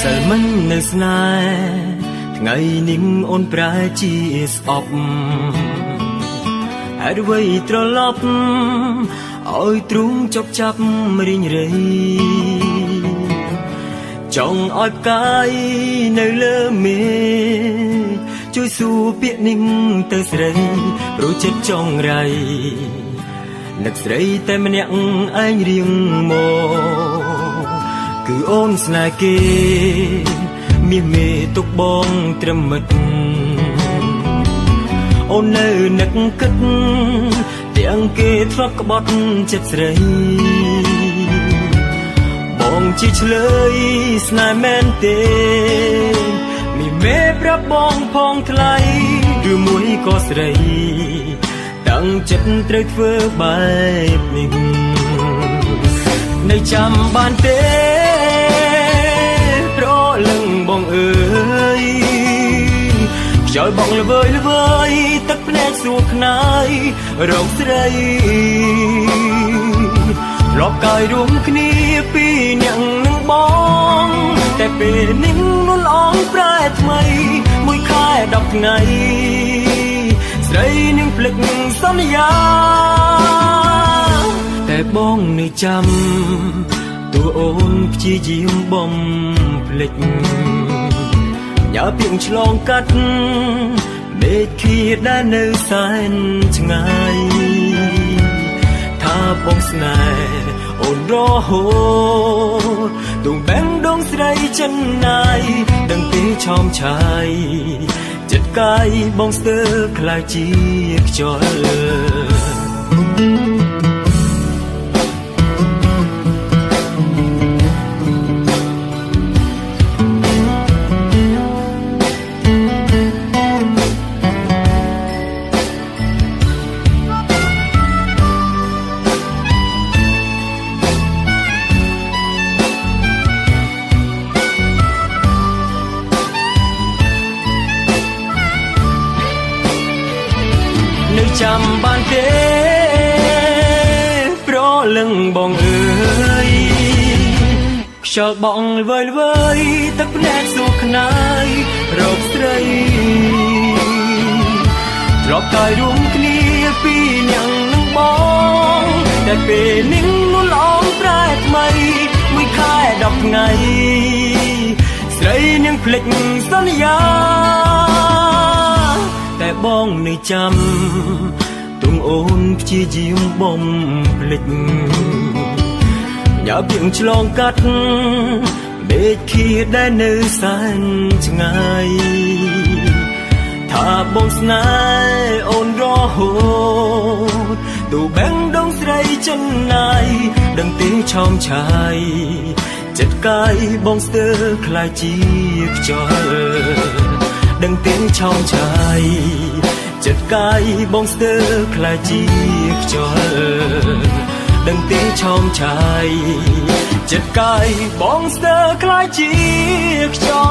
សិលមិននៅស្នេហ៍ថ្ងៃនេះអូនប្រែជាស្អប់ហេតុអ្វីត្រឡប់ឲ្យទ្រូងចប់ចាប់រីងរៃចង់ឲ្យផ្កាយនៅលើមេជួយសួរពាក្យនេះទៅស្រីព្រោះចិត្តចង់រៃនឹកស្រីតែម្នាក់ឯងរៀងមកគឺអូនស្នេហ៍គេមានមេទុកបងត្រឹមមិត្តអូននៅនឹកគិតទាំងគេធ្លាប់ក្បត់ចិត្តស្រីបងជាឆ្លើយស្នេហ៍មែនទេមានមេប្រាប់បងផងថ្លៃឬមួយក៏ស្រីតាំងចិត្តត្រូវធ្វើបែបនេះនៅចាំបានទេប្រលឹងបងអើយខ្យល់បងល្វើយល្វើយទឹកភ្នែកសួរខ្នាយរកស្រីធ្លាប់កាយរួមគ្នាពីរនាក់នឹងបងតែពេលនេះនួនអងប្រែថ្មីមួយខែ10ថ្ងៃស្រីនឹងភ្លេចសន្យាតែបងនៅចាំតួអូនព្យាយាមបំភ្លេចញ៉ាពីងឆ្លងកាត់មេឃាដែលនៅសែនឆ្ងាយថាបងស្នេហ៍អូនរហូតដងបែងដងស្រីចិនណាយដឹងទេឆោមឆាយចិត្តកាយបងស្ទើរខ្លាចជាខ្យល់ចាំបានទេប្រលឹងបងអើយខ្យល់បងល្វើយល្វើយទឹកភ្នែកសួរខ្នាយរកស្រីធ្លាប់កាយរួមគ្នាពីរនាក់នឹងបងតែពេលនេះនួនអងប្រែថ្មីមួយខែ10ថ្ងៃស្រីនឹងភ្លេចសន្យាតែបងនៅចាំទងអូនព្យាយាមបំភ្លេចញ៉ាពីងឆ្លងកាត់មេឃាដែលនៅសែនឆ្ងាយថាបងស្នេហ៍អូនរហូតទូបែងដងស្រីចិនណាយដឹងទេឆោមឆាយចិត្តកាយបងស្ទើរខ្លាចជាខ្យល់ដឹងទេឆោមឆាយចិត្តកាយបងស្ទើរខ្លាចជាខ្យល់ដឹងទេឆោមឆាយចិត្តកាយបងស្ទើរខ្លាចជាខ្យល់